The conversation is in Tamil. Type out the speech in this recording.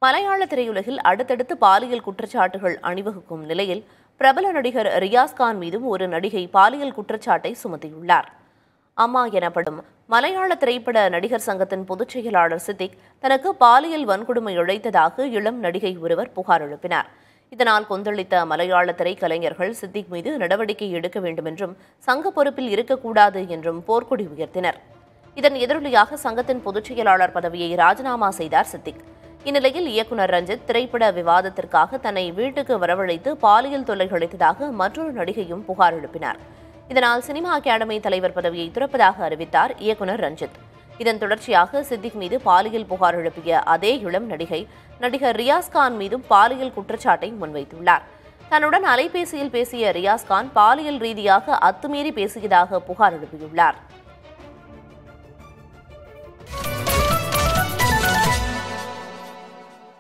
மலையாள திரையுலகில் அடுத்தடுத்து பாலியல் குற்றச்சாட்டுகள் அணிவகுக்கும் நிலையில் பிரபல நடிகர் ரியாஸ்கான் மீதும் ஒரு நடிகை பாலியல் குற்றச்சாட்டை சுமத்தியுள்ளார். அம்மா எனப்படும் மலையாள திரைப்பட நடிகர் சங்கத்தின் பொதுச் செயலாளர் சித்திக் தனக்கு பாலியல் வன்கொடுமை இழைத்ததாக இளம் நடிகை ஒருவர் புகார் எழுப்பினார். இதனால் கொந்தளித்த மலையாள திரைக்கலைஞர்கள் சித்திக் மீது நடவடிக்கை எடுக்க வேண்டும் என்றும் சங்க பொறுப்பில் இருக்கக்கூடாது என்றும் போர்க்கொடி உயர்த்தினர். இதன் எதிரொலியாக சங்கத்தின் பொதுச் செயலாளர் பதவியை ராஜினாமா செய்தார் சித்திக். இந்நிலையில் இயக்குநர் ரஞ்சித் திரைப்பட விவாதத்திற்காக தன்னை வீட்டுக்கு வரவழைத்து பாலியல் தொல்லை அளித்ததாக மற்றொரு நடிகையும் புகார் எழுப்பினார். இதனால் சினிமா அகாடமி தலைவர் பதவியை துறப்பதாக அறிவித்தார் இயக்குநர் ரஞ்சித். இதன் தொடர்ச்சியாக சித்திக் மீது பாலியல் புகார் எழுப்பிய அதே இளம் நடிகை நடிகர் ரியாஸ்கான் மீதும் பாலியல் குற்றச்சாட்டை முன்வைத்துள்ளார். தன்னுடன் அலைபேசியில் பேசிய ரியாஸ்கான் பாலியல் ரீதியாக அத்துமீறி பேசியதாக புகார் எழுப்பியுள்ளார்.